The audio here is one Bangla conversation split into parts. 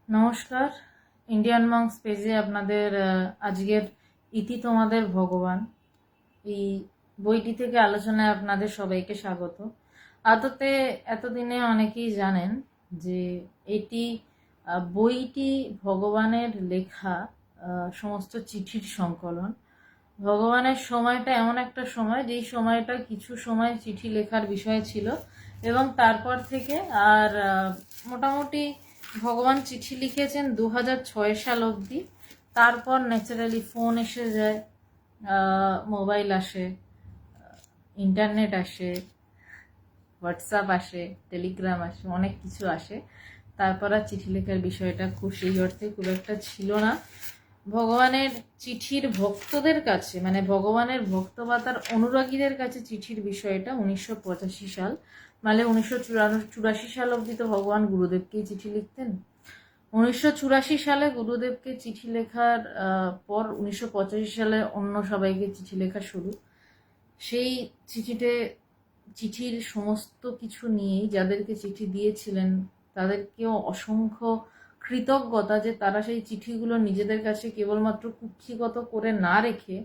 নমস্কার। ইন্ডিয়ান মঙ্কস পেজে আপনাদের আজকের ইতি তোমাদের ভগবান এই বইটি থেকে আলোচনায় আপনাদের সবাইকে স্বাগত। আদতে এতদিনে অনেকেই জানেন যে এটি বইটি ভগবানের লেখা সমস্ত চিঠির সংকলন। ভগবানের সময়টা এমন একটা সময় যেই সময়টা কিছু সময় চিঠি লেখার বিষয় ছিল এবং তারপর থেকে আর মোটামুটি ভগবান চিঠি লিখেছেন 2006 সাল অবধি। তারপর ন্যাচারালি ফোন এসে যায়, মোবাইল আসে, ইন্টারনেট আসে, হোয়াটসঅ্যাপ আসে, টেলিগ্রাম আসে, অনেক কিছু আসে। তারপর আর চিঠি লেখার বিষয়টা সেই অর্থে খুব একটা ছিল না। ভগবানের চিঠির ভক্তদের কাছে, মানে ভগবানের ভক্ত বা তার অনুরাগীদের কাছে চিঠির বিষয়টা 1985 সাল, মানে 1984 সাল অবধি তো ভগবান গুরুদেবকেই চিঠি লিখতেন। 1984 সালে গুরুদেবকে চিঠি লেখার পর 1985 সালে অন্য সবাইকে চিঠি লেখা শুরু। সেই চিঠির সমস্ত কিছু নিয়েই যাদেরকে চিঠি দিয়েছিলেন তাদেরকেও অসংখ্য কৃতজ্ঞতা যে তারা সেই চিঠিগুলো নিজেদের কাছে কেবলমাত্র কুক্ষিগত করে না রেখে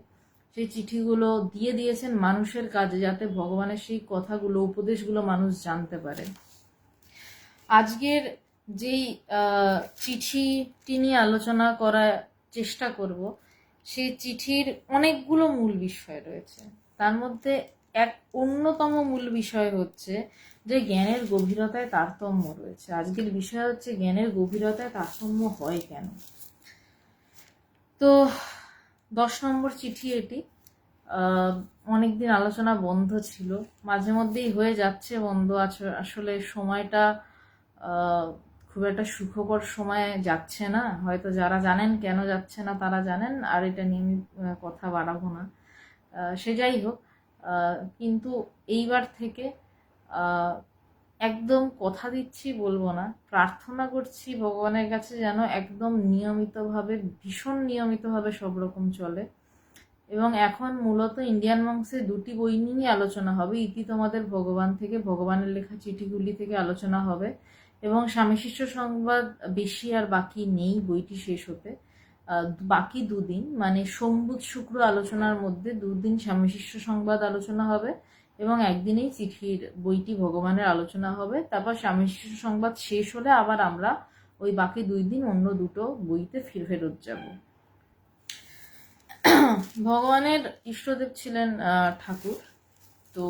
সেই চিঠিগুলো দিয়ে দিয়েছেন মানুষের কাজে, যাতে ভগবানের সেই কথাগুলো, উপদেশগুলো মানুষ জানতে পারে। আজকের যেই চিঠিটি নিয়ে আলোচনা করার চেষ্টা করব, সেই চিঠির অনেকগুলো মূল বিষয় রয়েছে। তার মধ্যে এক অন্যতম মূল বিষয় হচ্ছে যে জ্ঞানের গভীরতায় তারতম্য রয়েছে। আজকের বিষয় হচ্ছে জ্ঞানের গভীরতায় তারতম্য হয় কেন। তো 10 নম্বর চিঠি এটি। অনেকদিন আলোচনা বন্ধ ছিল, মাঝে মধ্যেই হয়ে যাচ্ছে বন্ধ। আসলে সময়টা খুব একটা সুখকর সময় যাচ্ছে না। হয়তো যারা জানেন কেন যাচ্ছে না তারা জানেন, আর এটা নিয়ে আমি কথা বাড়াবো না। সে যাই হোক, কিন্তু এইবার থেকে একদম কথা দিচ্ছি, বলবো না, প্রার্থনা করছি ভগবানের কাছে যেন একদম নিয়মিতভাবে, ভীষণ নিয়মিতভাবে সব রকম চলে। এবং এখন মূলত ইন্ডিয়ান মঙ্কসে দুটি বই নিয়ে আলোচনা হবে। ইতি তোমাদের ভগবান থেকে, ভগবানের লেখা চিঠিগুলি থেকে আলোচনা হবে। এবং স্বামী শিষ্য সংবাদ বেশি আর বাকি নেই বইটি শেষ হতে। বাকি দুদিন, মানে সোম বুধ শুক্র আলোচনার মধ্যে দুদিন স্বামী শিষ্য সংবাদ আলোচনা হবে এবং একদিনেই চিঠির বইটি ভগবানের আলোচনা হবে। তারপর স্বামী শিষ্য সংবাদ শেষ হলে আবার আমরা ওই বাকি 2 দিন অন্য দুটো বইতে ফেরত যাব। ভগবানের ইষ্টদেব ছিলেন ঠাকুর। তো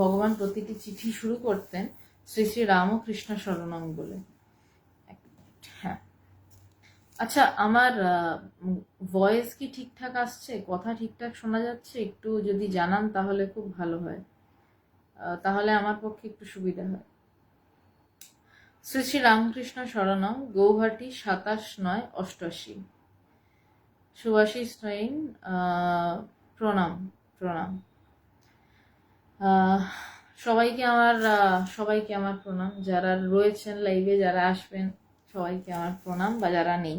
ভগবান প্রতিটি চিঠি শুরু করতেন শ্রী শ্রী রামকৃষ্ণ শরণং বলে। হ্যাঁ, আচ্ছা, আমার ভয়েস কি ঠিকঠাক আসছে? কথা ঠিকঠাক শোনা যাচ্ছে? একটু যদি জানান তাহলে খুব ভালো হয়, তাহলে আমার পক্ষে একটু সুবিধা হয়। শ্রী শ্রী রামকৃষ্ণ শরণং, গৌহাটি 27/9/88। সুভাষিস নয়ন, প্রণাম প্রণাম। সবাইকে আমার প্রণাম। যারা রয়েছেন লাইভে, যারা আসবেন, সবাইকে আমার প্রণাম, বা যারা নেই।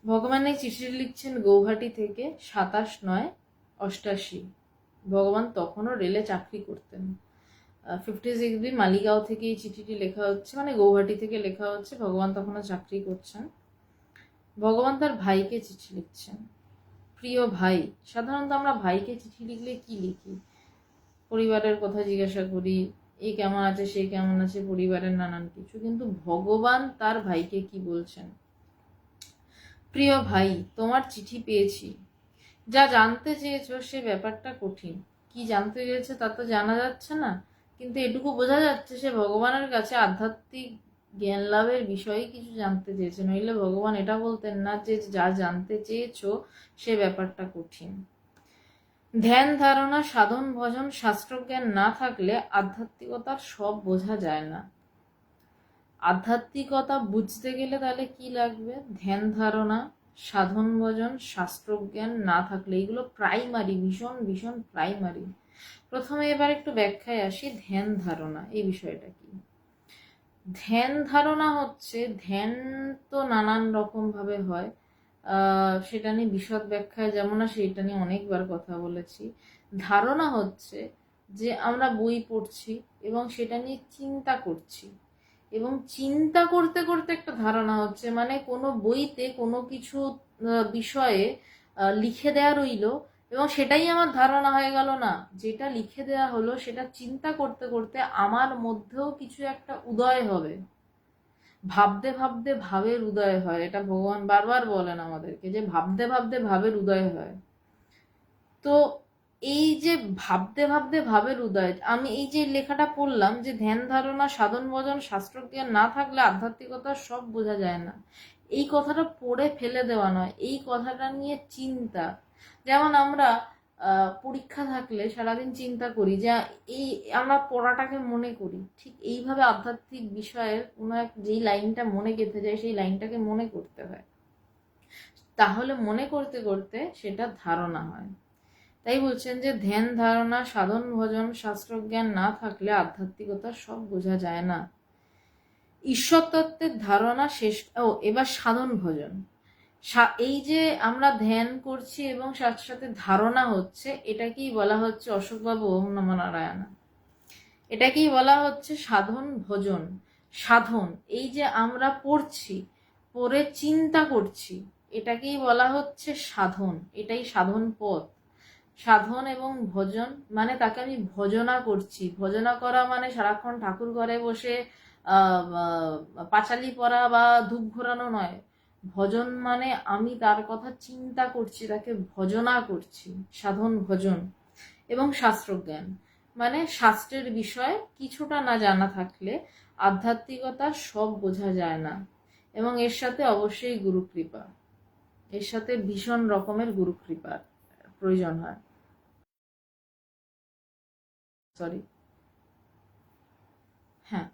ভগবান এই চিঠি লিখছেন গৌহাটি থেকে 27/9/88। ভগবান তখনও রেলে চাকরি করতেন। 56B মালিগাঁও থেকে এই চিঠিটি লেখা হচ্ছে, মানে গৌহাটি থেকে লেখা হচ্ছে। ভগবান তখনও চাকরি করছেন। ভগবান তার ভাইকে চিঠি লিখছেন। প্রিয় ভাই। সাধারণত আমরা ভাইকে চিঠি লিখলে কি লিখি? পরিবারের কথা জিজ্ঞাসা করি, এই কেমন আছে, সে কেমন আছে, পরিবারের নানান কিছু। কিন্তু ভগবান তার ভাইকে কি বলছেন? প্রিয় ভাই, তোমার চিঠি পেয়েছি। যা জানতে চেয়েছো সে ব্যাপারটা কঠিন। কি জানতে চেয়েছে তা তো জানা যাচ্ছে না, কিন্তু এটুকু বোঝা যাচ্ছে সে ভগবানের কাছে আধ্যাত্মিক জ্ঞান লাভের বিষয়ে কিছু জানতে চেয়েছে। নইলে ভগবান এটা বলতেন না যে যা জানতে চেয়েছো সে ব্যাপারটা কঠিন। ধ্যান ধারণা, সাধন ভজন, শাস্ত্রজ্ঞান না থাকলে আধ্যাত্মিকতার সব বোঝা যায় না। আধ্যাত্মিকতা বুঝতে গেলে তাহলে কি লাগবে? ধ্যান ধারণা, সাধন ভজন, শাস্ত্রজ্ঞান না থাকলে। এগুলো প্রাইমারি, ভীষণ ভীষণ প্রাইমারি। প্রথমে এবার একটু ব্যাখ্যায় আসি। ধ্যান ধারণা এই বিষয়টা কি? ধ্যান ধারণা হচ্ছে, ধ্যান তো নানান রকম ভাবে হয়, সেটা নিয়ে বিশদ ব্যাখ্যায় যেমন না, সেটা নিয়ে অনেকবার কথা বলেছি। ধারণা হচ্ছে যে আমরা বই পড়ছি এবং সেটা নিয়ে চিন্তা করছি, এবং চিন্তা করতে করতে একটা ধারণা হচ্ছে, মানে কোনো বইতে কোনো কিছু বিষয়ে লিখে দেয়া রইলো এবং সেটাই আমার ধারণা হয়ে গেল না, যেটা লিখে দেয়া হলো সেটা চিন্তা করতে করতে আমার মধ্যেও কিছু একটা উদয় হবে। ভাবতে ভাবতে ভাবের উদয় হয়, এটা ভগবান বারবার বলেন আমাদেরকে যে ভাবতে ভাবতে ভাবের উদয় হয়। তো এই যে ভাবতে ভাবতে ভাবের উদয়, আমি এই যে লেখাটা পড়লাম যে ধ্যান ধারণা সাধন ভজন শাস্ত্রজ্ঞান না থাকলে আধ্যাত্মিকতা সব বোঝা যায় না, এই কথাটা পড়ে ফেলে দেওয়া নয়, এই কথাটা নিয়ে চিন্তা। যেমন আমরা পরীক্ষা থাকলে সারাদিন চিন্তা করি যে এই আমরা পড়াটাকে মনে করি, ঠিক এইভাবে আধ্যাত্মিক বিষয়ের কোনো এক যেই লাইনটা মনে গেঁথে যায় সেই লাইনটাকে মনে করতে হয়, তাহলে মনে করতে করতে সেটা ধারণা হয়। তাই বলছেন যে ধ্যান ধারণা সাধন ভজন শাস্ত্রজ্ঞান না থাকলে আধ্যাত্মিকতা সব বোঝা যায় না। ঈশ্বর তত্ত্বের ধারণা শেষ। এবার সাধন ভজন, এই যে আমরা ধ্যান করছি এবং সাথে সাথে ধারণা হচ্ছে, এটাকেই বলা হচ্ছে অশোকবাবু ওম নমঃ নারায়ণ, এটাকেই বলা হচ্ছে সাধন ভজন। সাধন, এই যে আমরা পড়ছি, পড়ে চিন্তা করছি, এটাকেই বলা হচ্ছে সাধন, এটাই সাধন পথ। সাধন এবং ভজন মানে তাকে আমি ভজনা করছি। ভজনা করা মানে সারাক্ষণ ঠাকুর ঘরে বসে পাঁচালি পড়া বা ধূপ ঘোরানো নয়। ভজন মানে আমি তার কথা চিন্তা করছি, তাকে ভজনা করছি, সাধন ভজন। এবং শাস্ত্রজ্ঞান মানে শাস্ত্রের বিষয়ে কিছুটা না জানা থাকলে আধ্যাত্মিকতা সব বোঝা যায় না। এবং এর সাথে অবশ্যই গুরুকৃপা, এর সাথে ভীষণ রকমের গুরুকৃপার প্রয়োজন হয়। সরি, হ্যাঁ,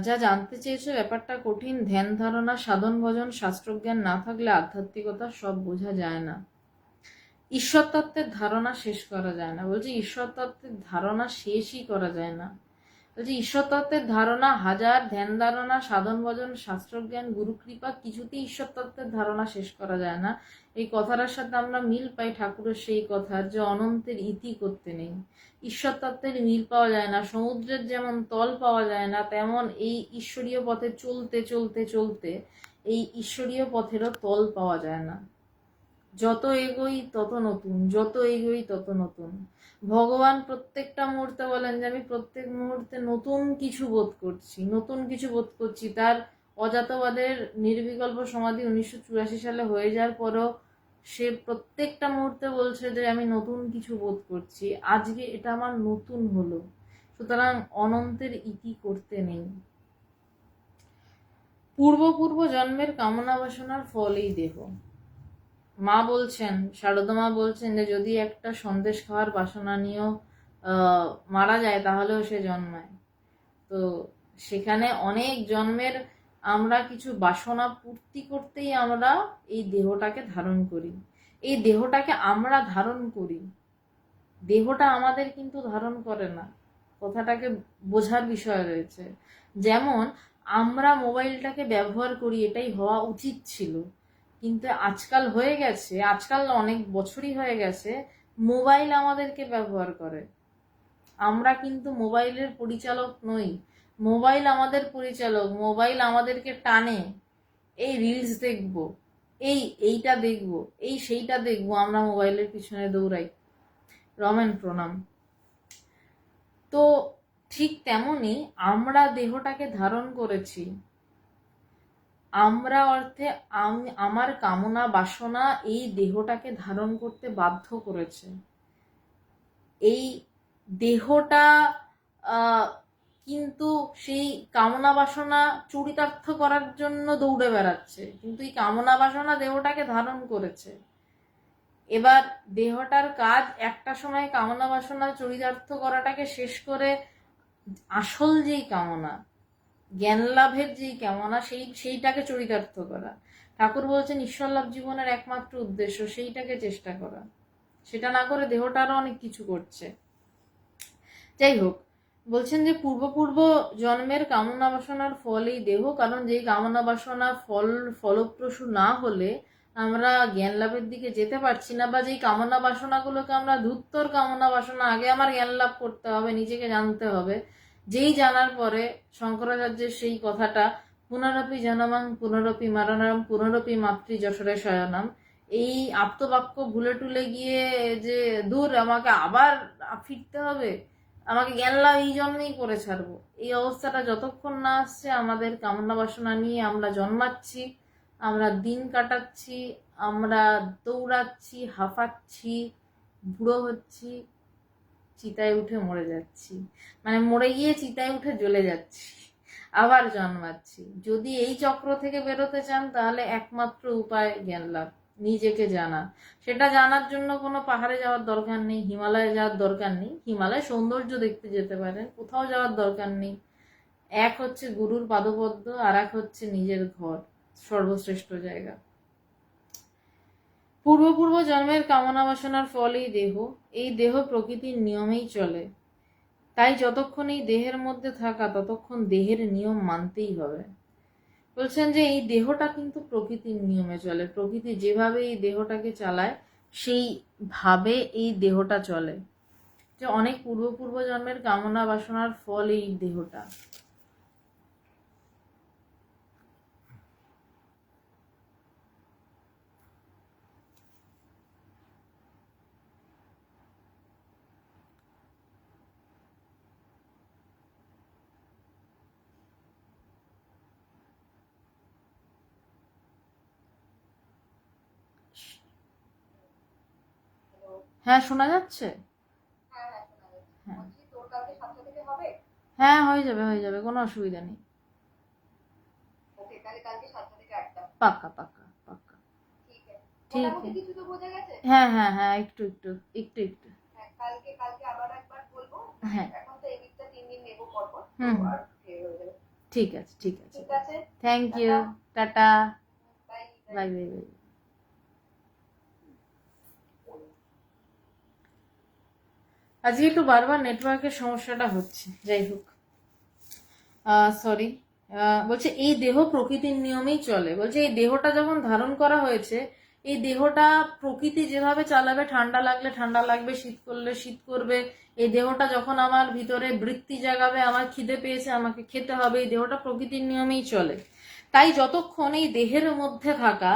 যা জানতে চেয়েছো ব্যাপারটা কঠিন। ধ্যান ধারণা সাধন ভজন শাস্ত্রজ্ঞান না থাকলে আধ্যাত্মিকতা সব বোঝা যায় না। ঈশ্বর তত্ত্বের ধারণা শেষ করা যায় না, বলছি ঈশ্বর তত্ত্বের ধারণা শেষই করা যায় না। বলছি ঈশ্বর তত্ত্বের ধারণা হাজার, ধ্যান ধারণা সাধন ভজন শাস্ত্রজ্ঞান গুরুকৃপা, কিছুতেই ঈশ্বর তত্ত্বের ধারণা শেষ করা যায় না। এই কথাটার সাথে আমরা মিল পাই ঠাকুরের সেই কথার যে অনন্তের ইতি করতে নেই। ঈশ্বর তত্ত্বের মিল পাওয়া যায় না। সমুদ্রের যেমন তল পাওয়া যায় না, তেমন এই ঈশ্বরীয় পথে চলতে চলতে চলতে এই ঈশ্বরীয় পথেরও তল পাওয়া যায় না। যত এগোই তত নতুন, যত এগোই তত নতুন। ভগবান প্রত্যেকটা মুহূর্তে বলেন যে আমি প্রত্যেক মুহূর্তে নতুন কিছু বোধ করছি, নতুন কিছু বোধ করছি। তার অজাতবাদের নির্বিকল্প সমাধি 1984 সালে হয়ে যাওয়ার পরও সে প্রত্যেকটা মুহূর্তে বলছে যে আমি নতুন কিছু বোধ করছি, আজকে এটা আমার নতুন হলো। সুতরাং অনন্তের ইতি করতে নেই। পূর্ব জন্মের কামনা বাসনার ফল এই দেহ। মা বলছেন, শারদা মা বলছেন যে যদি একটা সন্দেশ খাওয়ার বাসনা নিয়েও মারা যায় তাহলেও সে জন্মায়। তো সেখানে অনেক জন্মের আমরা কিছু বাসনা পূর্তি করতেই আমরা এই দেহটাকে ধারণ করি। এই দেহটাকে আমরা ধারণ করি, দেহটা আমাদের কিন্তু ধারণ করে না। কথাটাকে বোঝার বিষয় রয়েছে। যেমন আমরা মোবাইলটাকে ব্যবহার করি, এটাই হওয়া উচিত ছিল, কিন্তু আজকাল হয়ে গেছে, আজকাল অনেক বছরই হয়ে গেছে মোবাইল আমাদেরকে ব্যবহার করে। আমরা কিন্তু মোবাইলের পরিচালক নই, মোবাইল আমাদের পরিচালক। মোবাইল আমাদেরকে টানে, এই রিলস দেখবো, এইটা দেখবো, সেইটা দেখবো, আমরা মোবাইলের পিছনে দৌড়াই। রমেন প্রণাম। তো ঠিক তেমনি আমরা দেহটাকে ধারণ করেছি। আমরা অর্থে আমার কামনা বাসনা এই দেহটাকে ধারণ করতে বাধ্য করেছে। এই দেহটা কিন্তু সেই কামনা বাসনা চরিতার্থ করার জন্য দৌড়ে বেড়াচ্ছে, কিন্তু এই কামনা বাসনা দেহটাকে ধারণ করেছে। এবার দেহটার কাজ একটা সময় কামনা বাসনা চরিতার্থ করাটাকে শেষ করে আসল যেই কামনা, জ্ঞান লাভের যেই কামনা, সেইটাকে চরিতার্থ করা। ঠাকুর বলছেন ঈশ্বর লাভ জীবনের একমাত্র উদ্দেশ্য, সেইটাকে চেষ্টা করা। সেটা না করে দেহটা আরো অনেক কিছু করছে। যাই হোক, বলছেন যে পূর্ব জন্মের কামনা বাসনার ফল এই দেহ, কারণ যেই কামনা বাসনা ফলপ্রসূ না হলে আমরা জ্ঞান লাভের দিকে যেতে পারছি না, বা যেই কামনা বাসনাগুলোকে আমরা ধূর্তর কামনা বাসনা, আগে আমার জ্ঞান লাভ করতে হবে, নিজেকে জানতে হবে। যেই জানার পরে শঙ্করাচার্যের সেই কথাটা, পুনরপি জনমং পুনরপি মরণম পুনরপি মাতৃ যশোরে শয়নম, এই আপ্তবাক্য ভুলে টুলে গিয়ে যে দূর আমাকে আবার ফিরতে হবে, আমাকে জ্ঞান লাভ এই জন্যই করে ছাড়বো, এই অবস্থাটা যতক্ষণ না আসছে, আমাদের কামনা বাসনা নিয়ে আমরা জন্মাচ্ছি, আমরা দিন কাটাচ্ছি, আমরা দৌড়াচ্ছি, হাঁফাচ্ছি, বুড়ো হচ্ছি, চিতায় উঠে মরে যাচ্ছি, মানে মরে গিয়ে চিতায় উঠে জ্বলে যাচ্ছি, আবার জন্মাচ্ছি। যদি এই চক্র থেকে বেরোতে চান, তাহলে একমাত্র উপায় জ্ঞান লাভ, নিজেকে জানা। সেটা জানার জন্য কোনো পাহাড়ে যাওয়ার দরকার নেই, হিমালয়ে যাওয়ার দরকার নেই, হিমালয় সৌন্দর্য দেখতে যেতে পারেন, কোথাও যাওয়ার দরকার নেই। এক হচ্ছে গুরুর পাদপদ্ম, আর এক হচ্ছে নিজের ঘর, সর্বশ্রেষ্ঠ জায়গা। পূর্ব জন্মের কামনা বাসনার ফল এই দেহ প্রকৃতির নিয়মেই চলে। তাই যতক্ষণ এই দেহের মধ্যে থাকা, ততক্ষণ দেহের নিয়ম মানতেই হবে। বলছেন যে এই দেহটা কিন্তু প্রকৃতির নিয়মে চলে, প্রকৃতি যেভাবে এই দেহটাকে চালায় সেইভাবে এই দেহটা চলে। যে অনেক পূর্ব জন্মের কামনা বাসনার ফল এই দেহটা। হ্যাঁ, শোনা যাচ্ছে? হ্যাঁ, হয়ে যাবে, কোনো অসুবিধা নেই। পাক্কা পাক্কা পাক্কা। ঠিক আছে। হ্যাঁ হ্যাঁ হ্যাঁ, একটু একটু একটু একটু। হ্যাঁ। ঠিক আছে ঠিক আছে। Thank you, tata, bye bye bye. আজকে একটু বারবার নেটওয়ার্কের সমস্যাটা হচ্ছে, যাই হোক, সরি। বলছে এই দেহ প্রকৃতির নিয়মেই চলে। বলছে এই দেহটা যখন ধারণ করা হয়েছে, এই দেহটা প্রকৃতি যেভাবে চালাবে, ঠান্ডা লাগলে ঠান্ডা লাগবে, শীত করলে শীত করবে। এই দেহটা যখন আমার ভিতরে বৃত্তি জাগাবে, আমার খিদে পেয়েছে, আমাকে খেতে হবে, এই দেহটা প্রকৃতির নিয়মেই চলে। তাই যতক্ষণ এই দেহের মধ্যে থাকা,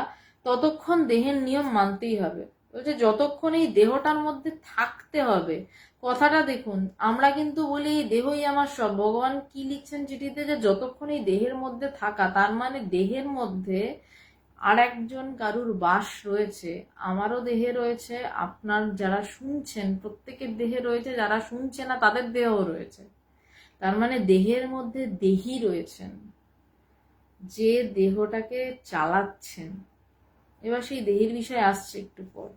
ততক্ষণ দেহের নিয়ম মানতেই হবে। বলছে যতক্ষণ এই দেহটার মধ্যে থাকতে হবে। কথাটা দেখুন, আমরা কিন্তু বলি এই দেহই আমার সব। ভগবান কি লিখছেন চিঠিতে, যে যতক্ষণ এই দেহের মধ্যে থাকা, তার মানে দেহের মধ্যে আর একজন কারুর বাস রয়েছে। আমারও দেহে রয়েছে, আপনার যারা শুনছেন প্রত্যেকের দেহে রয়েছে, যারা শুনছে না তাদের দেহ রয়েছে। তার মানে দেহের মধ্যে দেহি রয়েছেন, যে দেহটাকে চালাচ্ছেন। এবার সেই দেহের বিষয়ে আসছে একটু পর।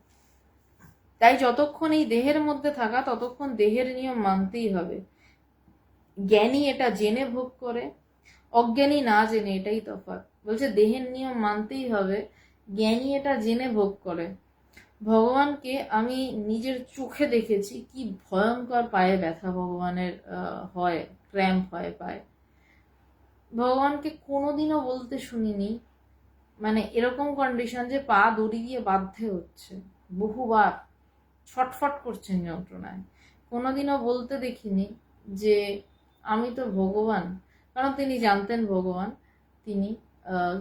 তাই যতক্ষণ এই দেহের মধ্যে থাকা, ততক্ষণ দেহের নিয়ম মানতেই হবে। জ্ঞানী এটা জেনে ভোগ করে, অজ্ঞানী না জেনে, এটাই তফাৎ। বলছে দেহের নিয়ম মানতেই হবে, জ্ঞানী এটা জেনে ভোগ করে। ভগবানকে আমি নিজের চোখে দেখেছি, কি ভয়ঙ্কর পায়ে ব্যথা ভগবানের হয়, ক্র্যাম্প হয় পায়ে। ভগবানকে কোনোদিনও বলতে শুনিনি মানে এরকম কন্ডিশন যে পা দড়ি দিয়ে বাধ্যে হচ্ছে, বহুবার ছটফট করছেন যন্ত্রণায়। কোনোদিনও বলতে দেখিনি যে আমি তো ভগবান, কারণ তিনি জানতেন ভগবান তিনি,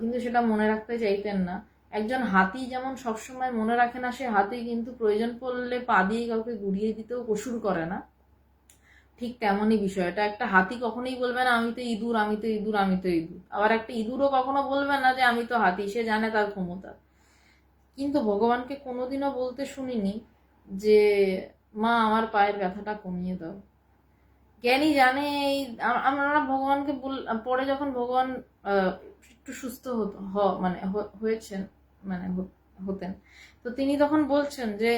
কিন্তু সেটা মনে রাখতে চাইতেন না। একজন হাতি যেমন সবসময় মনে রাখে না সে হাতি, কিন্তু প্রয়োজন পড়লে পা দিয়ে কাউকে গুড়িয়ে দিতেও কসুর করে না, ঠিক তেমনই বিষয়টা। একটা হাতি কখনোই বলবে না আমি তো ইঁদুর, আমি তো ইঁদুর, আমি তো ইঁদুর। আবার একটা ইঁদুরও কখনো বলবে না যে আমি তো হাতি, সে জানে তার ক্ষমতা। কিন্তু ভগবানকে কোনোদিনও বলতে শুনিনি যে মা আমার পায়ের ব্যথাটা কমিয়ে দাও। জ্ঞানী জানে এই, আমরা ভগবানকে পরে যখন ভগবান একটু সুস্থ মানে হয়েছেন, মানে হতেন, তো তিনি তখন বলছেন যে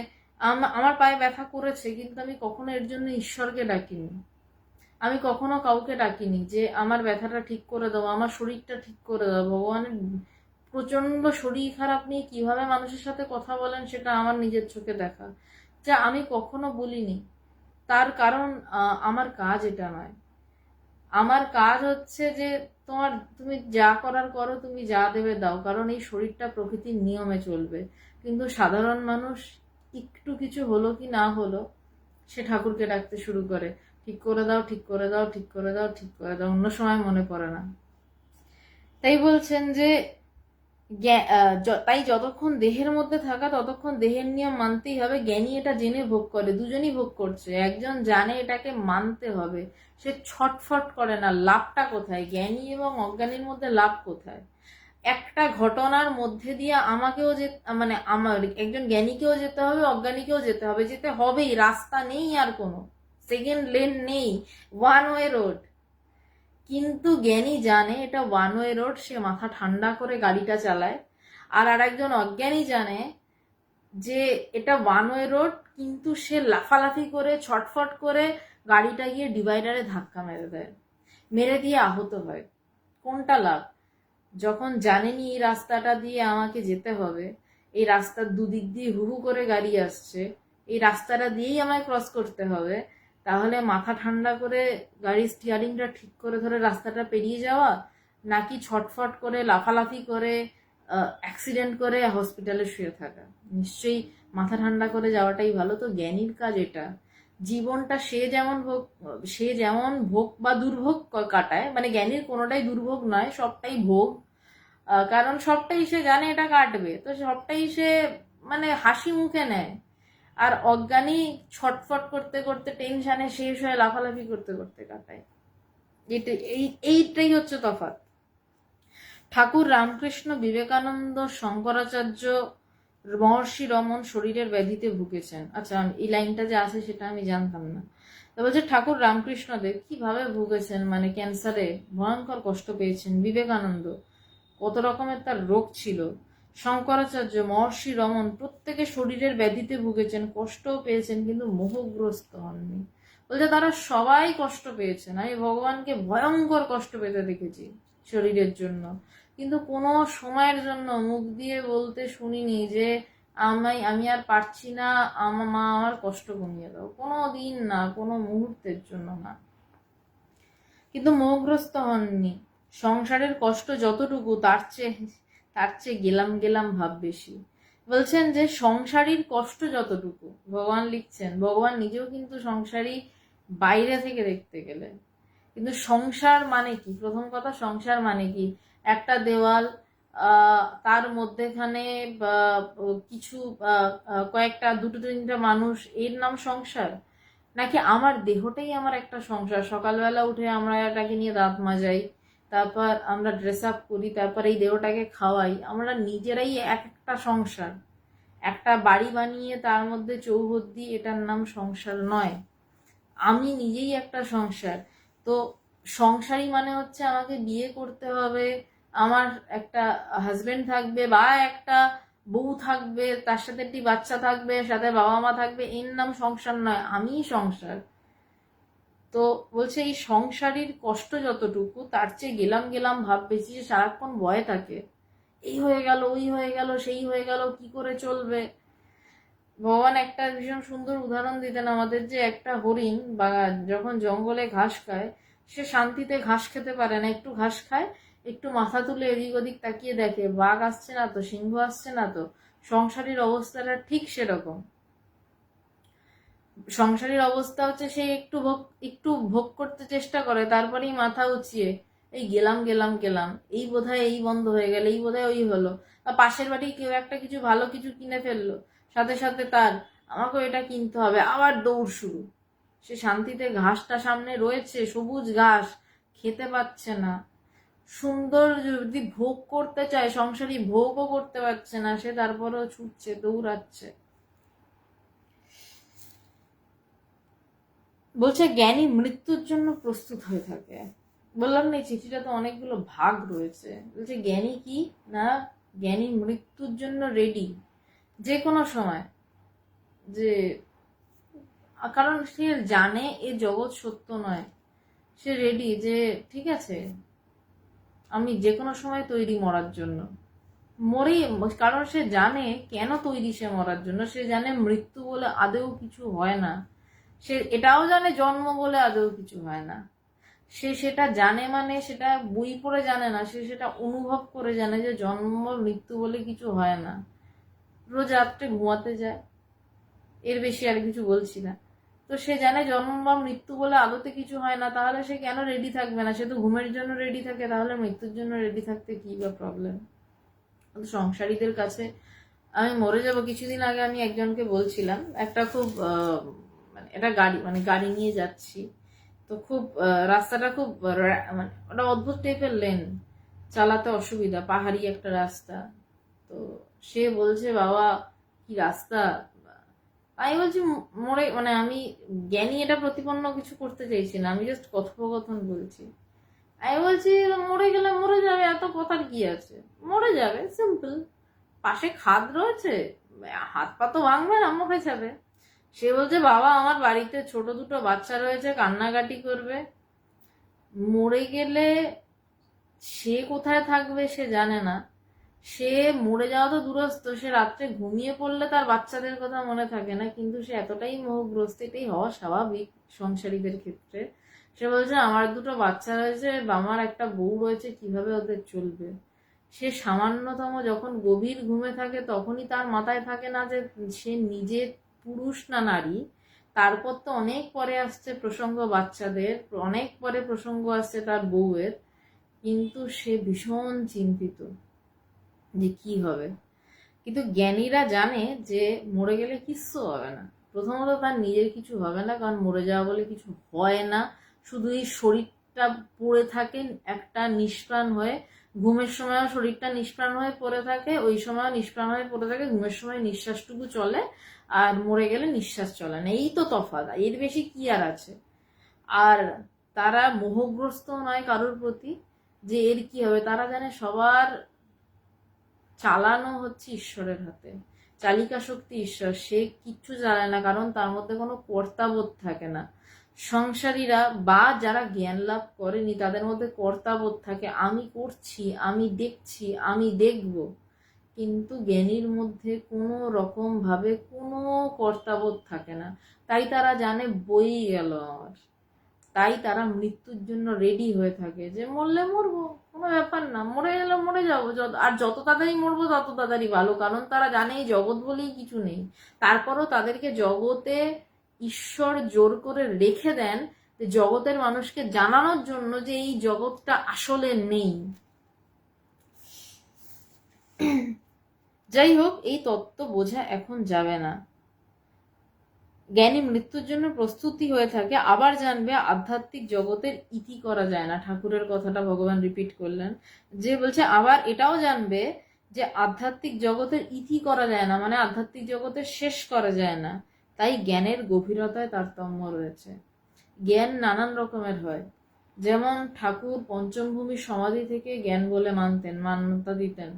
আমার পায়ে ব্যথা করেছে, কিন্তু আমি কখনো এর জন্য ঈশ্বরকে ডাকিনি, আমি কখনো কাউকে ডাকিনি যে আমার ব্যথাটা ঠিক করে দাও, আমার শরীরটা ঠিক করে দাও। ভগবানের প্রচন্ড শরীর খারাপ নিয়ে কিভাবে মানুষের সাথে কথা বলেন সেটা আমার নিজের চোখে দেখা, যা আমি কখনো বলিনি। তার কারণ আমার কাজ এটা নয়। আমার কাজ হচ্ছে যে তুমি যা করার করো, তুমি যা দেবে দাও, কারণ এই শরীরটা প্রকৃতির নিয়মে চলবে। কিন্তু সাধারণ মানুষ একটু কিছু হলো কি না হলো, সে ঠাকুরকে ডাকতে শুরু করে, ঠিক করে দাও, ঠিক করে দাও, ঠিক করে দাও, ঠিক করে দাও, অন্য সময় মনে পড়ে না। তাই বলছেন যে তাই যতক্ষণ দেহের মধ্যে থাকা ততক্ষণ দেহের নিয়ম মানতেই হবে। জ্ঞানী এটা জেনে ভোগ করে, দুজনই ভোগ করছে। একজন জানে এটাকে মানতে হবে, সে ছটফট করে না। লাভটা কোথায়? জ্ঞানী এবং অজ্ঞানীর মধ্যে লাভ কোথায়? একটা ঘটনার মধ্যে দিয়ে আমাকেও যে, মানে আমার একজন জ্ঞানীকেও যেতে হবে, অজ্ঞানীকেও যেতে হবে, যেতে হবেই। রাস্তা নেই, আর কোনো সেকেন্ড লেন নেই, ওয়ান ওয়ে রোড। কিন্তু জ্ঞানী জানে এটা ওয়ান ওয়ে রোড, সে মাথা ঠান্ডা করে গাড়িটা চালায়। আর আরেকজন অজ্ঞানী জানে যে এটা ওয়ান ওয়ে রোড, কিন্তু সে লাফালাফি করে ছটফট করে গাড়িটা গিয়ে ডিভাইডারে ধাক্কা মেরে দেয়, মেরে দিয়ে আহত হয়। কোনটা লাভ? যখন জানেনি এই রাস্তাটা দিয়ে আমাকে যেতে হবে, এই রাস্তার দুদিক দিয়ে হু হু করে গাড়ি আসছে, এই রাস্তাটা দিয়েই আমায় ক্রস করতে হবে, তাহলে মাথা ঠান্ডা করে গাড়ির স্টিয়ারিংটা ঠিক করে ধরে রাস্তাটা পেরিয়ে যাওয়া, নাকি ছটফট করে লাফালাফি করে অ্যাক্সিডেন্ট করে হসপিটালে শুয়ে থাকা? নিশ্চয়ই মাথা ঠান্ডা করে যাওয়াটাই ভালো। তো জ্ঞানীর কাজ এটা। জীবনটা সে যেমন ভোগ বা দুর্ভোগ কাটায়, মানে জ্ঞানীর কোনোটাই দুর্ভোগ নয়, সবটাই ভোগ। কারণ সবটাই সে জানে এটা কাটবে, তো সবটাই সে মানে হাসি মুখে নেয়। আর অজ্ঞানী ছটফট করতে করতে টেনশনে শেষ হয়ে লাফালাফি করতে করতে কাটায়। এইটাই হচ্ছে তফাৎ। ঠাকুর রামকৃষ্ণ, বিবেকানন্দ, শঙ্করাচার্য, মহর্ষি রমন শরীরের ব্যাধিতে ভুগেছেন। আচ্ছা, এই লাইনটা যে আছে সেটা আমি জানতাম না। তো বলছে ঠাকুর রামকৃষ্ণদেব কিভাবে ভুগেছেন, মানে ক্যান্সারে ভয়ঙ্কর কষ্ট পেয়েছেন। বিবেকানন্দ কত রকমের তার রোগ ছিল। শঙ্করাচার্য, মহর্ষি রমন প্রত্যেকে শরীরের ব্যাধিতে ভুগেছেন, কষ্টও পেয়েছেন, কিন্তু মোহগ্রস্ত হননি। বলছে তারা সবাই কষ্ট পেয়েছেন। আমি ভগবানকে ভয়ঙ্কর কষ্ট পেতে দেখেছি শরীরের জন্য, কিন্তু কোনো সময়ের জন্য মুখ দিয়ে বলতে শুনিনি যে আমি আর পারছি না, মা আমার কষ্ট কমিয়ে দাও। কোনো দিন না, কোনো মুহূর্তের জন্য না। কিন্তু মোহগ্রস্ত হননি। সংসারের কষ্ট যতটুকু, তার চেয়ে গেলাম গেলাম ভাব বেশি। বলছেন যে সংসারীর কষ্ট যতটুকু, ভগবান লিখছেন, ভগবান নিজেও কিন্তু সংসারী বাইরে থেকে দেখতে গেলে। কিন্তু সংসার মানে কি? প্রথম কথা, সংসার মানে কি? একটা দেওয়াল, তার মধ্যেখানে কিছু কয়েকটা দুটো তিনটা মানুষ, এর নাম সংসার? নাকি আমার দেহটাই আমার একটা সংসার? সকালবেলা উঠে আমরা এটাকে নিয়ে দাঁত মাজাই, তারপর আমরা ড্রেস আপ করি, তারপর এই দেহটাকে খাওয়াই, আমরা নিজেরাই একটা সংসার। একটা বাড়ি বানিয়ে তার মধ্যে চৌহদ দিই, এটার নাম সংসার নয়। আমি নিজেই একটা সংসার। তো সংসারী মানে হচ্ছে আমাকে বিয়ে করতে হবে, আমার একটা হাজবেন্ড থাকবে বা একটা বউ থাকবে, তার সাথে একটি বাচ্চা থাকবে, সাথে বাবা মা থাকবে, এর নাম সংসার নয়। আমিই সংসার। তো বলছে এই সংসারীর কষ্ট যতটুকু, তার চেয়ে গেলাম গেলাম ভাব বেশি। যে সারাক্ষণ ভয়ে থাকে, এই হয়ে গেল, ওই হয়ে গেল, সেই হয়ে গেল, কি করে চলবে। ভগবান একটা ভীষণ সুন্দর উদাহরণ দিতেন আমাদের, যে একটা হরিণ বা যখন জঙ্গলে ঘাস খায়, সে শান্তিতে ঘাস খেতে পারে না। একটু ঘাস খায়, একটু মাথা তুলে এদিক ওদিক তাকিয়ে দেখে, বাঘ আসছে না তো, সিংহ আসছে না তো। সংসারীর অবস্থাটা ঠিক সেরকম। সংসারীর অবস্থা হচ্ছে সে একটু ভোগ করতে চেষ্টা করে, তারপরেই মাথা উঁচিয়ে এই গেলাম গেলাম গেলাম, এই বোধহয় এই বন্ধ হয়ে গেল, এই বোধহয় ওই হলো। বা পাশের বাড়ি কেউ একটা কিছু ভালো কিছু কিনে ফেললো, সাথে সাথে তার আমাকেও এটা কিনতে হবে, আবার দৌড় শুরু। সে শান্তিতে ঘাসটা সামনে রয়েছে, সবুজ ঘাস, খেতে পাচ্ছে না। সুন্দর যদি ভোগ করতে চায়, সংসারী ভোগও করতে পারছে না, সে তারপরেও ছুটছে, দৌড়াচ্ছে। বলছে জ্ঞানী মৃত্যুর জন্য প্রস্তুত হয়ে থাকে। বললাম না, এই চিঠিটা তো অনেকগুলো ভাগ রয়েছে। বলছে জ্ঞানী কি না, জ্ঞানী মৃত্যুর জন্য রেডি যে কোনো সময়। যে কারণ সে জানে এ জগৎ সত্য নয়, সে রেডি যে ঠিক আছে, আমি যে কোনো সময় তৈরি মরার জন্য। মরেই, কারণ সে জানে কেন তৈরি সে মরার জন্য। সে জানে মৃত্যু বলে আদৌ কিছু হয় না। সে এটাও জানে জন্ম বলে আদৌ কিছু হয় না। সে সেটা জানে, মানে সেটা বই পড়ে জানে না, সে সেটা অনুভব করে জানে যে জন্ম মৃত্যু বলে কিছু হয় না। রোজ রাত্রে ঘুমাতে যায়, এর বেশি আর কিছু বলছি না। তো সে জানে জন্ম বা মৃত্যু বলে আদতে কিছু হয় না, তাহলে সে কেন রেডি থাকবে না? সে তো ঘুমের জন্য রেডি থাকে, তাহলে মৃত্যুর জন্য রেডি থাকতে কি বা প্রবলেম? সংসারীদের কাছে আমি মরে যাব, কিছুদিন আগে আমি একজনকে বলছিলাম, একটা খুব মানে এটা গাড়ি নিয়ে যাচ্ছি, তো খুব রাস্তাটা খুব মানে ওটা অদ্ভুত টাইপের লেন, চালাতে অসুবিধা, পাহাড়ি একটা রাস্তা। তো সে বলছে, বাবা কি রাস্তা। আমি বলছি মরে, মানে আমি জ্ঞানী এটা প্রতিপন্ন কিছু করতে চাইছি না, আমি জাস্ট কথোপকথন বলছি। আমি বলছি মরে গেলে মরে যাবে, এত কথার কি আছে? মরে যাবে, সিম্পল। পাশে খাদ রয়েছে, হাত পা তো ভাঙবে না, মরে যাবে। সে বলছে, বাবা আমার বাড়িতে ছোট দুটো বাচ্চা রয়েছে, কান্নাকাটি করবে। মরে গেলে সে কোথায় থাকবে সে জানে না। সে মরে যাওয়া তো দূরস্থ, সে রাত্রে ঘুমিয়ে পড়লে তার বাচ্চাদের কথা মনে থাকে না, কিন্তু সে এতটাই মোহগ্রস্ত, এটাই হওয়া স্বাভাবিক সংসারীদের ক্ষেত্রে। সে বলছে আমার দুটো বাচ্চা রয়েছে, আমার একটা বউ রয়েছে, কিভাবে ওদের চলবে। সে সামান্যতম যখন গভীর ঘুমে থাকে তখনই তার মাথায় থাকে না যে সে নিজে পুরুষ না নারী। তারপর তো অনেক পরে আসছে প্রসঙ্গ বাচ্চাদের, অনেক পরে প্রসঙ্গ আসছে তার বউয়ের, কিন্তু সে ভীষণ চিন্তিত যে কি হবে। কিন্তু জ্ঞানীরা জানে যে মরে গেলে কিচ্ছু হবে না। প্রথমত তার নিজের কিছু হবে না, কারণ মরে যাওয়া বলে কিছু হয় না। শুধু এই শরীরটা পড়ে থাকে একটা নিষ্প্রাণ হয়ে, ঘুমের সময়ও শরীরটা নিষ্প্রাণ হয়ে পড়ে থাকে, ওই সময় নিষ্প্রাণ হয়ে পড়ে থাকে, ঘুমের সময় নিঃশ্বাসটুকু চলে, আর মরে গেলে নিঃশ্বাস চলে না। এই তো তফাৎ, এর বেশি কি আর আছে? আর তারা মোহগ্রস্ত নয় কারোর প্রতি যে এর কি হবে, তারা জানে সবার চালানো হচ্ছে ঈশ্বরের হাতে, চালিকা শক্তি ঈশ্বর, সে কিচ্ছু চালায় না, কারণ তার মধ্যে কোনো কর্তাবোধ থাকে না। সংসারীরা বা যারা জ্ঞান লাভ করেনি তাদের মধ্যে কর্তাবোধ থাকে, আমি করছি, আমি দেখছি, আমি দেখব। কিন্তু জ্ঞানীর মধ্যে কোনো রকম ভাবে কোনো কর্তাবোধ থাকে না। তাই তারা জানে বই গেল আমার, তাই তারা মৃত্যুর জন্য রেডি হয়ে থাকে যে মরলে মরবো, কোনো ব্যাপার না, মরে গেলে মরে যাবো, আর যত তাড়াতাড়ি মরবো তত তাড়াতাড়ি ভালো, কারণ তারা জানে এই জগৎ বলেই কিছু নেই। তারপরও তাদেরকে জগতে ঈশ্বর জোর করে রেখে দেন যে জগতের মানুষকে জানানোর জন্য যে এই জগৎটা আসলে নেই। যাই হোক, এই তত্ত্ব বোঝা এখন যাবে না। জ্ঞানী মৃত্যুর জন্য প্রস্তুতি হয়ে থাকে, আবার জানবে আধ্যাত্মিক জগতের ইতি করা যায় না। ঠাকুরের কথাটা ভগবান রিপিট করলেন, যে বলছে আবার এটাও জানবে যে আধ্যাত্মিক জগতের ইতি করা যায় না, মানে আধ্যাত্মিক জগতের শেষ করা যায় না। তাই জ্ঞানের গভীরতায় তারতম্য রয়েছে। জ্ঞান নানান রকমের হয়, যেমন ঠাকুর পঞ্চম ভূমির সমাধি থেকে জ্ঞান বলে মান্যতা দিতেন।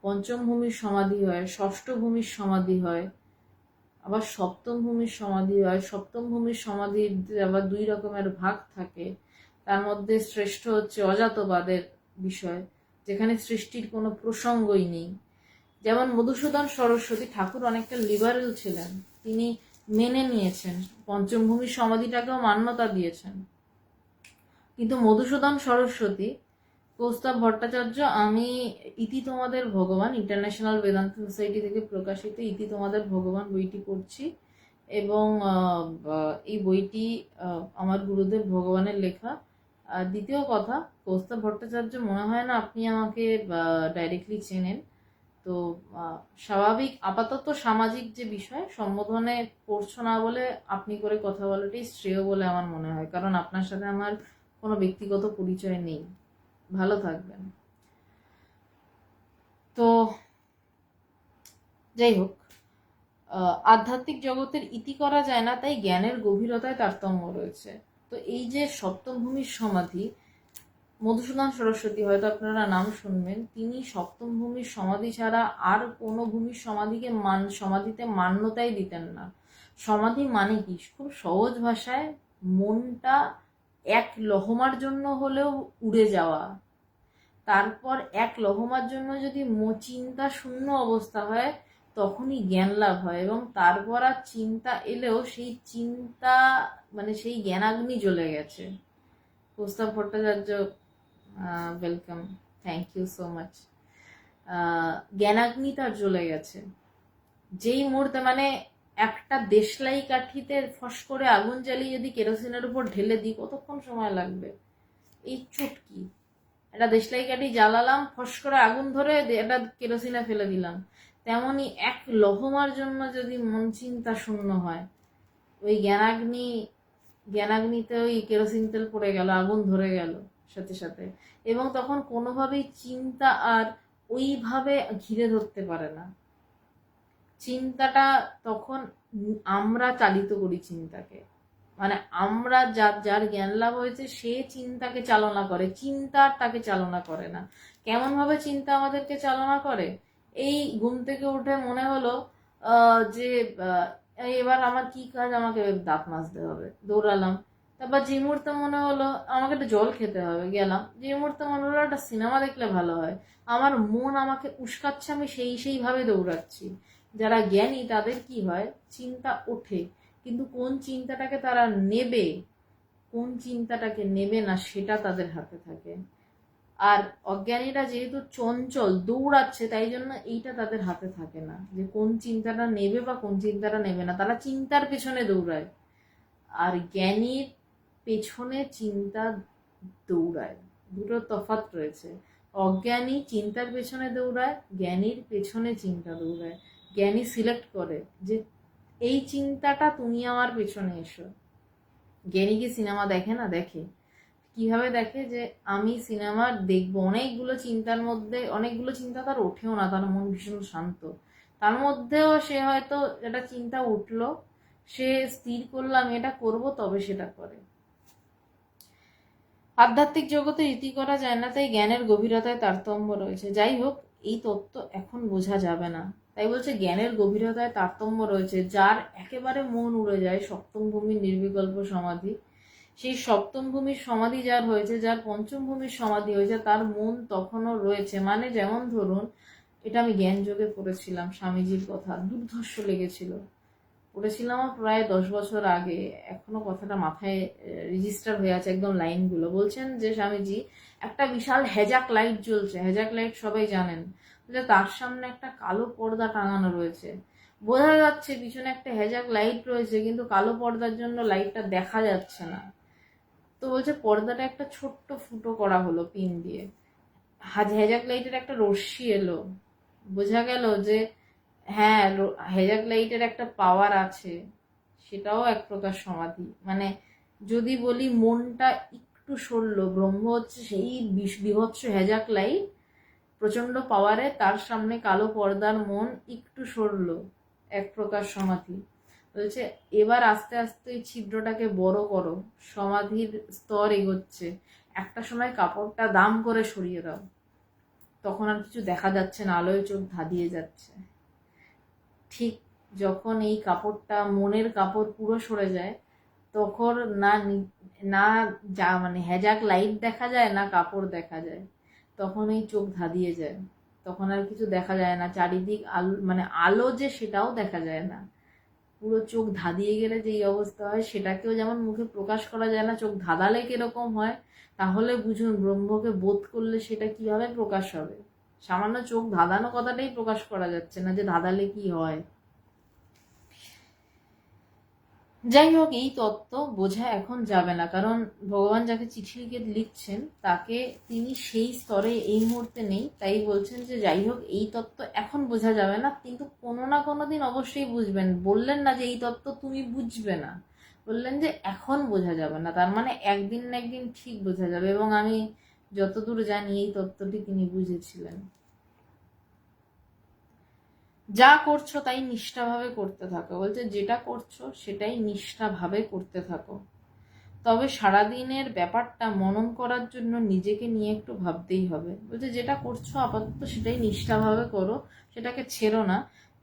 পঞ্চম ভূমির সমাধি হয়, ষষ্ঠ ভূমির সমাধি হয়, আবার সপ্তম ভূমির সমাধি হয়। সপ্তম ভূমির সমাধির আবার দুই রকমের ভাগ থাকে। তার মধ্যে শ্রেষ্ঠ হচ্ছে অজাতবাদের বিষয়, যেখানে সৃষ্টির কোনো প্রসঙ্গই নেই। যেমন মধুসূদন সরস্বতী ঠাকুর অনেকটা লিবারেল ছিলেন, তিনি মেনে নিয়েছেন, পঞ্চম ভূমির সমাধিটাকেও মান্যতা দিয়েছেন। কিন্তু মধুসূদন সরস্বতী, কৌস্তব ভট্টাচার্য, আমি ইতি তোমাদের ভগবান, ইন্টারন্যাশনাল বেদান্ত সোসাইটি থেকে প্রকাশিত ইতি তোমাদের ভগবান বইটি পড়ছি, এবং এই বইটি আমার গুরুদেব ভগবানের লেখা। আর দ্বিতীয় কথা, কৌস্তব ভট্টাচার্য মনে হয় না আপনি আমাকে ডাইরেক্টলি চেনেন। তো স্বাভাবিক, আপাতত সামাজিক যে বিষয় সম্বোধনে পড়ছো না বলে আপনি করে কথা বলাটাই শ্রেয় বলে আমার মনে হয়, কারণ আপনার সাথে আমার কোনো ব্যক্তিগত পরিচয় নেই। ভালো থাকবেন। তো যাই হোক, আধ্যাত্মিক জগতের ইতি করা যায় না, তাই জ্ঞানের গভীরতায় তারতম্য রয়েছে। তো এই যে সপ্তম ভূমির সমাধি, মধুসূদন সরস্বতী, হয়তো আপনারা নাম শুনবেন, তিনি সপ্তম ভূমির সমাধি ছাড়া আর কোনো ভূমির সমাধিতে মান্যতাই দিতেন না। সমাধি মানে কি? খুব সহজ ভাষায়, মনটা এক লহমার জন্য হলেও উড়ে যাওয়া। তারপর এক লহমার জন্য যদি চিন্তা শূন্য অবস্থা হয়, তখনই জ্ঞান লাভ হয়, এবং তারপর আর চিন্তা এলেও সেই চিন্তা, মানে সেই জ্ঞানাগ্নি জ্বলে গেছে, Kaustav Bhattacharya, welcome, thank you so much. জ্ঞানাগ্নি তার জ্বলে গেছে যেই মুহূর্তে, মানে একটা দেশলাই কাঠিতে ফস করে আগুন জ্বালিয়ে যদি কেরোসিনের উপর ঢেলে দিই কতক্ষণ সময় লাগবে? এই চুটকি একটা দেশলাই কাঠি জ্বালালাম, ফস করে আগুন ধরে এটা কেরোসিনে ফেলে দিলাম। তেমনি এক লহমার জন্য যদি মন চিন্তা শূন্য হয়, ওই জ্ঞানাগ্নিতে ওই কেরোসিন তেল পড়ে গেল, আগুন ধরে গেল সাথে সাথে, এবং তখন কোনোভাবেই চিন্তা আর ওইভাবে ঘিরে ধরতে পারে না। চিন্তাটা তখন আমরা চালিত করি চিন্তাকে, মানে আমরা যার জ্ঞান লাভ হয়েছে সে চিন্তাকে চালনা করে, চিন্তা তাকে চালনা করে না। কেমন ভাবে চিন্তা আমাদেরকে চালনা করে? এই ঘুম থেকে উঠে মনে হলো যে এবার আমার কি কাজ, আমাকে দাঁত মাজতে হবে, দৌড়ালাম। তারপর যে মুহূর্তে মনে হলো আমাকে একটা জল খেতে হবে, গেলাম। যে মুহূর্তে মনে হলো একটা সিনেমা দেখলে ভালো হয়, আমার মন আমাকে উস্কাচ্ছে, আমি সেইভাবে দৌড়াচ্ছি। যারা জ্ঞানী তাদের কি হয়, চিন্তা ওঠে, কিন্তু কোন চিন্তাটাকে তারা নেবে, কোন চিন্তাটাকে নেবে না, সেটা তাদের হাতে থাকে। আর অজ্ঞানীরা যেহেতু চঞ্চল, দৌড়াচ্ছে, তাই জন্য এইটা তাদের হাতে থাকে না, যে কোন চিন্তাটা নেবে বা কোন চিন্তাটা নেবে না। তারা চিন্তার পেছনে দৌড়ায়, আর জ্ঞানীর পেছনে চিন্তা দৌড়ায়। দুটো তফাৎ রয়েছে। অজ্ঞানী চিন্তার পেছনে দৌড়ায়, জ্ঞানীর পেছনে চিন্তা দৌড়ায়। জ্ঞানী সিলেক্ট করে যে এই চিন্তাটা তুমি আমার পেছনে এসো। জ্ঞানী কি সিনেমা দেখে না? দেখে। কিভাবে দেখে? যে আমি সিনেমা দেখবো, অনেকগুলো চিন্তার মধ্যে অনেকগুলো চিন্তা তার ওঠেও না, তার মন ভীষণ শান্ত, তার মধ্যেও সে হয়তো একটা চিন্তা উঠলো, সে স্থির করলো আমি এটা করবো, তবে সেটা করে। আধ্যাত্মিক জগতে রীতি করা যায় না, তাই জ্ঞানের গভীরতায় তারতম্য রয়েছে। যাই হোক, এই তত্ত্ব এখন বোঝা যাবে না, তাই বলছে জ্ঞানের গভীরতায় তারতম্য রয়েছে। যার একেবারে মন উড়ে যায়, সপ্তম ভূমির নির্বিকল্প সমাধি, সেই সপ্তম ভূমির সমাধি যার হয়েছে, যার পঞ্চম ভূমির সমাধি হয়েছে, তার মন তখনও রয়েছে। মানে যেমন ধরুন, এটা আমি জ্ঞান যোগে পড়েছিলাম, স্বামীজির কথা, দুর্ধর্ষ লেগেছিল। পড়েছিলাম প্রায় 10 বছর আগে, এখনো কথাটা মাথায় রেজিস্টার হয়ে আছে একদম লাইনগুলো। বলছেন যে স্বামীজি, একটা বিশাল হেজাক লাইট জ্বলছে, হেজাক লাইট সবাই জানেন, যে তার সামনে একটা কালো পর্দা টাঙানো রয়েছে। বোঝা যাচ্ছে পিছনে একটা হেজাক লাইট রয়েছে, কিন্তু কালো পর্দার জন্য লাইটটা দেখা যাচ্ছে না। তো বলছে পর্দাটা একটা ছোট্ট ফুটো করা হলো পিন দিয়ে, হেজাক লাইটের একটা রশ্মি এলো, বোঝা গেল যে হ্যাঁ, হেজাক লাইটের একটা পাওয়ার আছে, সেটাও এক প্রকার সমাধি। মানে যদি বলি মনটা একটু সরলো, ব্রহ্ম হচ্ছে সেই বিভৎস হেজাক লাইট, প্রচন্ড পাওয়ারে, তার সামনে কালো পর্দার মন একটু সরলো, এক প্রকার সমাধি। বলছে এবার আস্তে আস্তে এই ছিদ্রটাকে বড় করো, সমাধির স্তর এগোচ্ছে, একটা সময় কাপড়টা দাম করে সরিয়ে দাও, তখন আর কিছু দেখা যাচ্ছে না, আলোয় চোখ ধাঁধিয়ে যাচ্ছে। ঠিক যখন এই কাপড়টা, মনের কাপড় পুরো সরে যায়, তখন না না যা মানে হেজাক লাইট দেখা যায়, না কাপড় দেখা যায়, তখন এই চোখ ধাঁধিয়ে যায়, তখন আর কিছু দেখা যায় না, চারিদিক আলো, মানে আলো যে সেটাও দেখা যায় না। পুরো চোখ ধাঁধিয়ে গেলে যেই অবস্থা হয়, সেটাকেও যেমন মুখে প্রকাশ করা যায় না, চোখ ধাঁধালে কিরকম হয়, তাহলে বুঝুন ব্রহ্মকে বোধ করলে সেটা কিভাবে প্রকাশ হবে। সামান্য চোখ ধাঁধানো কথাটাই প্রকাশ করা যাচ্ছে না, যে ধাঁধালে কি হয়। যাই হোক, এই তত্ত্ব বোঝা এখন যাবে না, কারণ ভগবান যাকে চিঠি লিখে লিখছেন তাকে, তিনি সেই স্তরে এই মুহূর্তে নেই। তাই বলছেন যে যাই হোক, এই তত্ত্ব এখন বোঝা যাবে না, কিন্তু কোনো না কোনো দিন অবশ্যই বুঝবেন। বললেন না যে এই তত্ত্ব তুমি বুঝবে না, বললেন যে এখন বোঝা যাবে না, তার মানে একদিন না একদিন ঠিক বোঝা যাবে। এবং আমি যতদূর জানি এই তত্ত্বটি তিনি বুঝেছিলেন। যা করছো তাই নিষ্ঠাভাবে করতে থাকো, বলছে যেটা করছো সেটাই নিষ্ঠাভাবে করতে থাকো, তবে সারাদিনের ব্যাপারটা মনন করার জন্য নিজেকে নিয়ে একটু ভাবতেই হবে। বলছে যেটা করছো আপাতত সেটাই নিষ্ঠাভাবে করো, সেটাকে ছেড়ো না,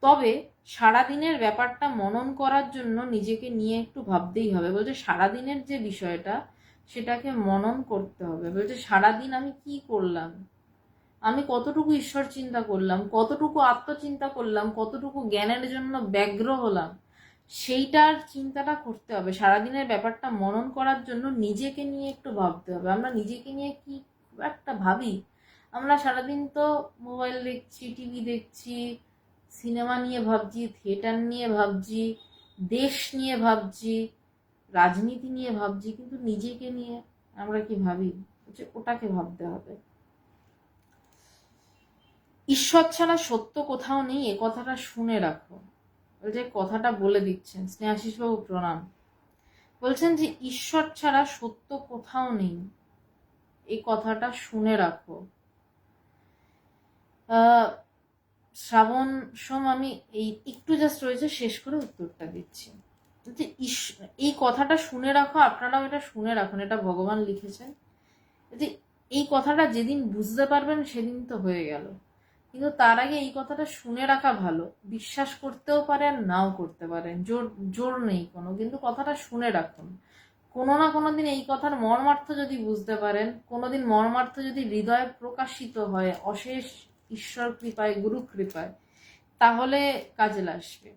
তবে সারাদিনের ব্যাপারটা মনন করার জন্য নিজেকে নিয়ে একটু ভাবতেই হবে। বলছে সারাদিনের যে বিষয়টা, সেটাকে মনন করতে হবে। বলছে সারাদিন আমি কি করলাম, আমি কতটুকু ঈশ্বর চিন্তা করলাম, কতটুকু আত্মচিন্তা করলাম, কতটুকু জ্ঞানের জন্য ব্যগ্র হলাম, সেইটার চিন্তাটা করতে হবে। সারাদিনের ব্যাপারটা মনন করার জন্য নিজেকে নিয়ে একটু ভাবতে হবে। আমরা নিজেকে নিয়ে কি খুব একটা ভাবি? আমরা সারাদিন তো মোবাইল দেখছি, টিভি দেখছি, সিনেমা নিয়ে ভাবছি, থিয়েটার নিয়ে ভাবছি, দেশ নিয়ে ভাবছি, রাজনীতি নিয়ে ভাবছি, কিন্তু নিজেকে নিয়ে আমরা কি ভাবি? ওটাকে ভাবতে হবে। ঈশ্বর ছাড়া সত্য কোথাও নেই, এ কথাটা শুনে রাখো। যে কথাটা বলে দিচ্ছেন স্নেহাশিস বাবু, প্রণাম। বলছেন যে ঈশ্বর ছাড়া সত্য কোথাও নেই, এই কথাটা শুনে রাখো। শ্রাবণ সোম, আমি এই একটু জাস্ট রয়েছে, শেষ করে উত্তরটা দিচ্ছি। যে এই কথাটা শুনে রাখো, আপনারাও এটা শুনে রাখুন, এটা ভগবান লিখেছেন। যে এই কথাটা যেদিন বুঝতে পারবেন সেদিন তো হয়ে গেল, কিন্তু তার আগে এই কথাটা শুনে রাখা ভালো। বিশ্বাস করতেও পারেন, নাও করতে পারেন, জোর জোর নেই কোনো, কিন্তু কথাটা শুনে রাখুন। কোনো না কোনো দিন এই কথার মর্মার্থ যদি বুঝতে পারেন, কোনোদিন মর্মার্থ যদি হৃদয়ে প্রকাশিত হয় অশেষ ঈশ্বর কৃপায়, গুরু কৃপায়, তাহলে কাজে আসবে।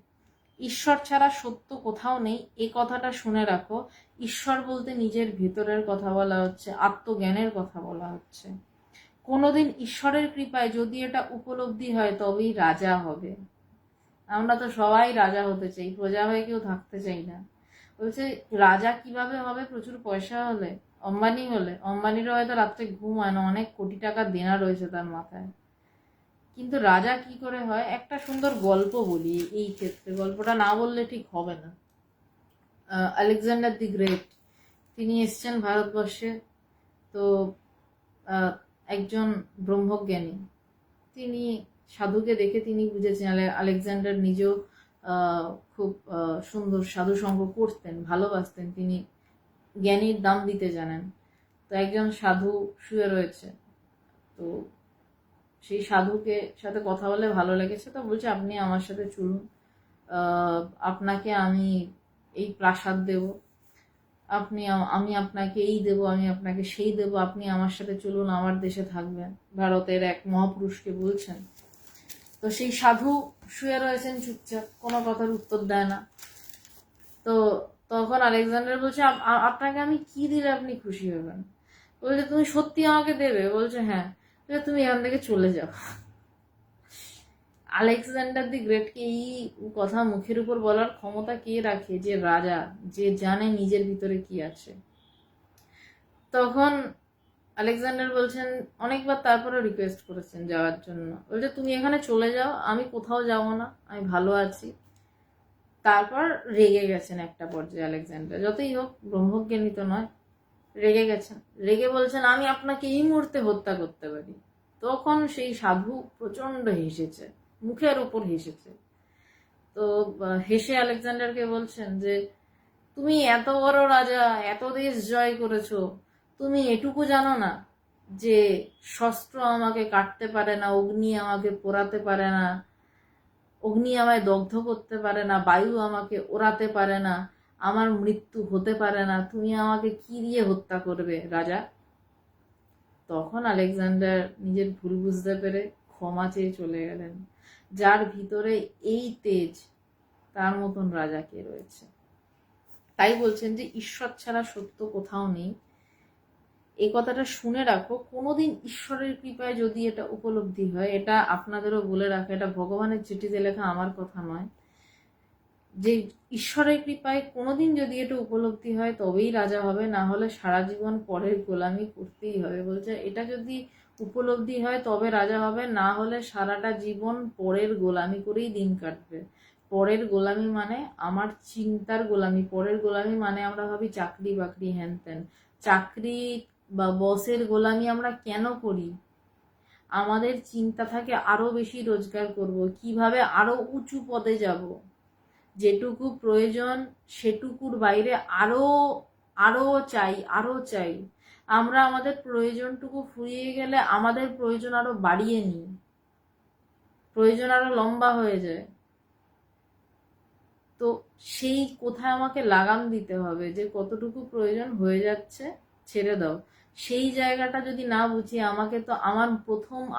ঈশ্বর ছাড়া সত্য কোথাও নেই, এ কথাটা শুনে রাখো। ঈশ্বর বলতে নিজের ভেতরের কথা বলা হচ্ছে, আত্মজ্ঞানের কথা বলা হচ্ছে। কোনোদিন ঈশ্বরের কৃপায় যদি এটা উপলব্ধি হয় তবেই রাজা হবে। আমরা তো সবাই রাজা হতে চাই, প্রজা হয়ে কেউ থাকতে চাই না। বলছে রাজা কিভাবে হবে? প্রচুর পয়সা হলে, অম্বানি হলে। অম্বানিরও হয়তো রাত্রে ঘুম হয় না, অনেক কোটি টাকা দেনা রয়েছে তার মাথায়, কিন্তু রাজা কি করে হয়? একটা সুন্দর গল্প বলি এই ক্ষেত্রে, গল্পটা না বললে ঠিক হবে না। আলেকজান্ডার দি গ্রেট, তিনি এসছেন ভারতবর্ষে। তো একজন ব্রহ্মজ্ঞানী, তিনি সাধুকে দেখে তিনি বুঝেছেন, আলেকজান্ডার নিজেও খুব সুন্দর সাধু সঙ্গ করতেন, ভালোবাসতেন, তিনি জ্ঞানীর দাম দিতে জানেন। তো একজন সাধু শুয়ে রয়েছে, তো সেই সাধুকে সাথে কথা বলে ভালো লেগেছে, তো বলছে আপনি আমার সাথে চলুন, আপনাকে আমি এই প্রাসাদ দেব, আমি আপনাকে এই দেব, আমি আপনাকে সেই দেব, আপনি আমার সাথে চলুন, আমার দেশে থাকবেন। ভারতের এক মহাপুরুষকে বলছেন। তো সেই সাধু শুয়ে রয়েছেন চুপচাপ, কোনো কথার উত্তর দেয় না। তো তখন আলেকজান্ডার বলছে আপনাকে আমি কি দিলে আপনি খুশি হবেন? বলছে তুমি সত্যি আমাকে দেবে? বলছে হ্যাঁ। তুমি এখান থেকে চলে যাও। আলেকজান্ডার দি গ্রেটকে এই কথা মুখের উপর বলার ক্ষমতা কে রাখে? যে রাজা, যে জানে নিজের ভিতরে কি আছে। তখন আলেকজান্ডার বলছেন, অনেকবার তারপরে রিকোয়েস্ট করেছেন যাওয়ার জন্য, বলছে তুমি এখানে চলে যাও, আমি কোথাও যাব না, আমি ভালো আছি। তারপর রেগে গেছেন একটা পর্যায়ে আলেকজান্ডার, যতই হোক ব্রহ্মজ্ঞানী তো নয়, রেগে গেছেন। রেগে বলছেন আমি আপনাকে এই মুহূর্তে হত্যা করতে পারি। তখন সেই সাধু প্রচন্ড হেসেছে, মুখের ওপর হেসেছে। তো হেসে আলেকজান্ডারকে বলছেন যে তুমি এত বড় রাজা, এত দেশ জয় করেছো, তুমি এটুকু জানো না যে শস্ত্র আমাকে কাটতে পারে না, অগ্নি আমাকে পোড়াতে পারে না, অগ্নি আমায় দগ্ধ করতে পারে না, বায়ু আমাকে ওড়াতে পারে না, আমার মৃত্যু হতে পারে না, তুমি আমাকে কি দিয়ে হত্যা করবে রাজা? তখন আলেকজান্ডার নিজের ভুল বুঝতে পেরে ক্ষমা চেয়ে চলে গেলেন। যার ভিতরে এই তেজ, তার মতন রাজা কে রয়েছে? তাই বলছেন যে ঈশ্বর ছাড়া সত্য কোথাও নেই, এই কথাটা শুনে রাখো। কোনোদিন ঈশ্বরের কৃপায় যদি এটা উপলব্ধি হয়, এটা আপনাদেরও বলে রাখা, এটা ভগবানের চিঠিতে লেখা, আমার কথা নয়, যে ঈশ্বরের কৃপায় কোনোদিন যদি এটা উপলব্ধি হয় তবেই রাজা হবে, না হলে সারা জীবন পরের গোলামি করতেই হবে। বলছে এটা যদি উপলব্ধি হয় তবে রাজা হবে, না হলে সারাটা জীবন পরের গোলামি করেই দিন কাটবে। পরের গোলামি মানে আমার চিন্তার গোলামি, পরের গোলামি মানে আমরা ভাবি চাকরি বাকরি হ্যান ত্যান। চাকরি বা বসের গোলামি আমরা কেন করি? আমাদের চিন্তা থাকে আরো বেশি রোজগার করব, কিভাবে আরো উঁচু পদে যাব, যেটুকু প্রয়োজন সেটুকুর বাইরে আরো আরো চাই, আরো চাই। আমরা আমাদের প্রয়োজনটুকু ফুরিয়ে গেলে আমাদের প্রয়োজন আরো বাড়িয়ে নিই, প্রয়োজন আরো লম্বা হয়ে যায়। তো সেই কোথায় আমাকে লাগাম দিতে হবে, যে কতটুকু প্রয়োজন হয়ে যাচ্ছে ছেড়ে দাও। সেই জায়গাটা যদি না বুঝি, আমাকে তো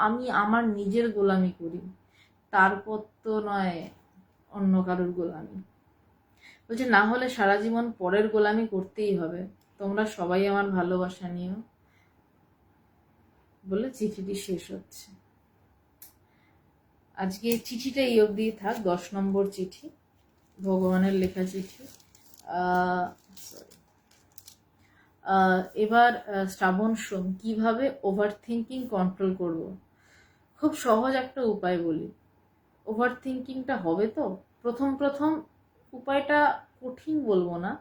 আমি আমার নিজের গোলামি করি, তারপর তো নয় অন্য কারোর গোলামি। বলছে না হলে সারা জীবন পরের গোলামি করতেই হবে, তোমরা সবাই আমার ভালোবাসা নিও, বলে চিঠিটি শেষ হচ্ছে। আজকে চিঠিটা এই অবধি থাক, 10 নম্বর চিঠি, ভগবানের লেখা চিঠি। এবার শ্রাবণ সোম, কিভাবে ওভার থিঙ্কিং কন্ট্রোল করব। খুব সহজ একটা উপায় বলি। ওভার থিঙ্কিংটা হবে তো, প্রথম প্রথম উপায়টা কঠিন বলবো না,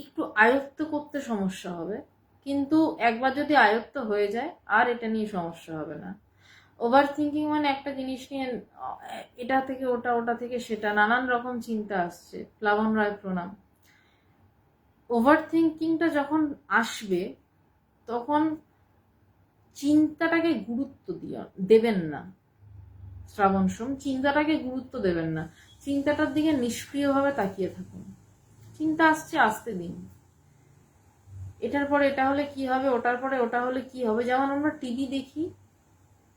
একটু আয়ত্ত করতে সমস্যা হবে, কিন্তু একবার যদি আয়ত্ত হয়ে যায় আর এটা নিয়ে সমস্যা হবে না। ওভার থিঙ্কিং মানে একটা জিনিস নিয়ে এটা থেকে ওটা, ওটা থেকে সেটা, নানান রকম চিন্তা আসছে। প্লাবন রায় প্রণাম। ওভার থিঙ্কিংটা যখন আসবে তখন চিন্তাটাকে গুরুত্ব দেবেন না। শ্রাবণ সোম, চিন্তাটাকে গুরুত্ব দেবেন না, চিন্তাটার দিকে নিষ্ক্রিয়ভাবে তাকিয়ে থাকুন। চিন্তা আসছে, আসতে দিন। এটার পরে এটা হলে কি হবে, ওটার পরে ওটা হলে কি হবে। যেমন আমরা টিভি দেখি,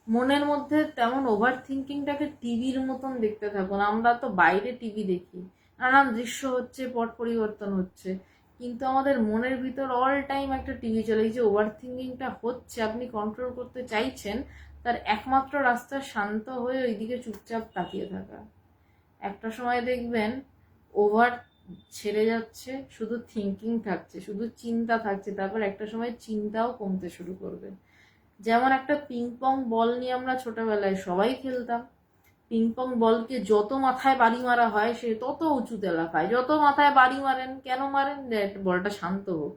মনের মধ্যে তেমন ওভার থিঙ্কিংটাকে টিভির মতন দেখতে থাকুন। আমরা তো বাইরে টিভি দেখি, নানান দৃশ্য হচ্ছে, পট পরিবর্তন হচ্ছে, কিন্তু আমাদের মনের ভিতর অল টাইম একটা টিভি চলে। এই যে ওভার থিঙ্কিংটা হচ্ছে, আপনি কন্ট্রোল করতে চাইছেন, তার একমাত্র রাস্তা শান্ত হয়ে ওইদিকে চুপচাপ তাকিয়ে থাকা। একটা সময় দেখবেন ওভার ছেড়ে যাচ্ছে, শুধু থিঙ্কিং থাকছে, শুধু চিন্তা থাকছে, তারপর একটা সময় চিন্তাও কমতে শুরু করবে। যেমন একটা পিং পং বল নিয়ে আমরা ছোটবেলায় সবাই খেলতাম। পিং পং বলকে যত মাথায় বাড়ি মারা হয় সে তত উঁচুতে লাফায়। যত মাথায় বাড়ি মারেন, কেন মারেন? বলটা শান্ত হোক।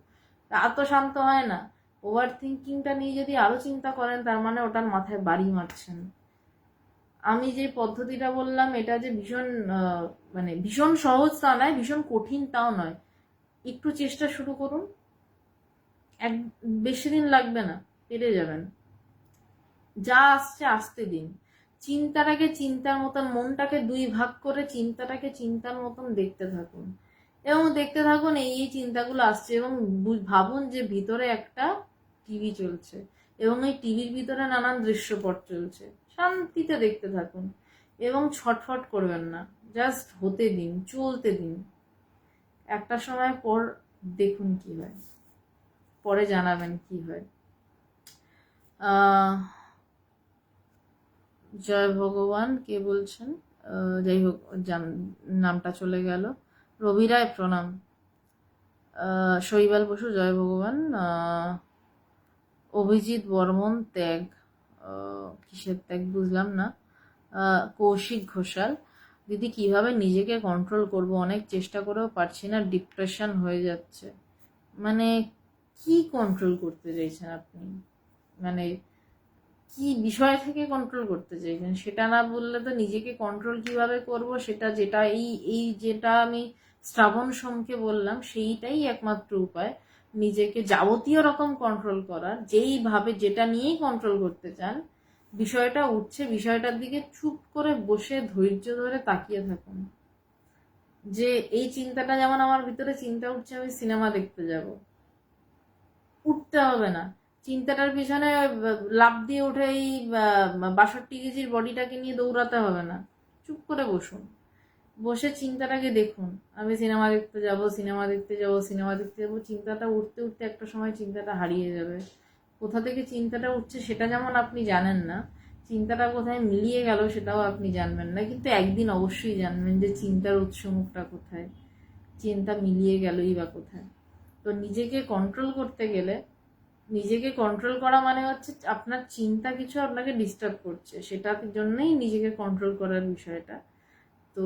তা তো শান্ত হয় না। ওভার থিঙ্কিংটা নিয়ে যদি আরো চিন্তা করেন, তার মানে ওটার মাথায় বাড়ি মারছেন। আমি যে পদ্ধতিটা বললাম এটা যে ভীষণ মানে ভীষণ সহজ তা নয়, ভীষণ কঠিন তাও নয়। একটু চেষ্টা শুরু করুন, বেশি দিন লাগবে না, পেরে যাবেন। যা আসছে আসতে দিন। চিন্তাটাকে চিন্তার মতন, মনটাকে 2 ভাগ করে চিন্তাটাকে চিন্তার মতন দেখতে থাকুন, এবং দেখতে থাকুন এই চিন্তাগুলো আসছে, এবং ভাবুন যে ভিতরে একটা টিভি চলছে, এবং এই টিভির ভিতরে নানান দৃশ্যপট চলছে। শান্তিতে দেখতে থাকুন এবং ছটফট করবেন না, জাস্ট হতে দিন, চলতে দিন। একটা সময় পর দেখুন কি হয়, পরে জানাবেন কি হয়। জয় ভগবান, কে বলছেন? যাই হোক, নামটা চলে গেল। রবি রায় প্রণাম। শৈবাল বসু, জয় ভগবান। অভিজিৎ বর্মন, ত্যাগ, কিসের ত্যাগ বুঝলাম না। কৌশিক ঘোষাল, দিদি কিভাবে নিজেকে কন্ট্রোল করব, অনেক চেষ্টা করেও পারছি না, ডিপ্রেশন হয়ে যাচ্ছে। মানে কি কন্ট্রোল করতে চাইছেন আপনি? মানে কি বিষয় থেকে কন্ট্রোল করতে চাইছেন সেটা না বললে তো নিজেকে কন্ট্রোল কিভাবে করব, সেটা যেটা এই যেটা আমি শ্রাবণ সোমকে বললাম, সেইটাই একমাত্র উপায় নিজেকে যাবতীয় রকম কন্ট্রোল করার। যেইভাবে যেটা নিয়েই কন্ট্রোল করতে চান, বিষয়টা উঠছে, বিষয়টার দিকে চুপ করে বসে ধৈর্য ধরে তাকিয়ে থাকুন। যে এই চিন্তাটা, যেমন আমার ভিতরে চিন্তা উঠছে আমি সিনেমা দেখতে যাব, উঠতে হবে না। চিন্তাটার পিছনে লাফ দিয়ে উঠে এই 62 কেজির বডিটাকে নিয়ে দৌড়াতে হবে না। চুপ করে বসুন, বসে চিন্তাটাকে দেখুন, আমি সিনেমা দেখতে যাব, সিনেমা দেখতে যাব, সিনেমা দেখতে যাবো। চিন্তাটা উঠতে উঠতে একটা সময় চিন্তাটা হারিয়ে যাবে। কোথা থেকে চিন্তাটা উঠছে সেটা যেমন আপনি জানেন না, চিন্তাটা কোথায় মিলিয়ে গেল সেটাও আপনি জানবেন না, কিন্তু একদিন অবশ্যই জানবেন যে চিন্তার উৎসমুখটা কোথায়, চিন্তা মিলিয়ে গেলই বা কোথায়। তো নিজেকে কন্ট্রোল করতে গেলে, নিজেকে কন্ট্রোল করা মানে হচ্ছে আপনার চিন্তা কিছু আপনাকে ডিস্টার্ব করছে, সেটার জন্যই নিজেকে কন্ট্রোল করার বিষয়টা। তো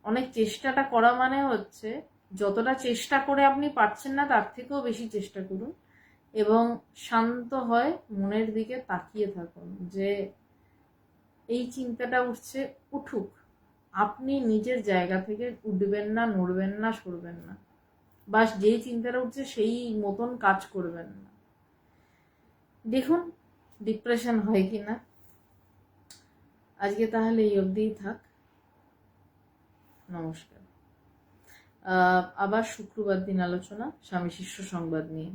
অনেক চেষ্টাটা করা মানে হচ্ছে যতটা চেষ্টা করে আপনি পারছেন না তার থেকেও বেশি চেষ্টা করুন, এবং শান্ত হয় মনের দিকে তাকিয়ে থাকুন যে এই চিন্তাটা উঠছে, উঠুক। আপনি নিজের জায়গা থেকে উঠবেন না, নড়বেন না, সরবেন না, বাস যেই চিন্তাটা উঠছে সেই মতন কাজ করবেন না। দেখুন ডিপ্রেশন হয় কিনা। আজকে তাহলে এই অবধিই থাক, নমস্কার। আবার শুক্রবার দিন আলোচনা স্বামী শিষ্য সংবাদ নিয়ে।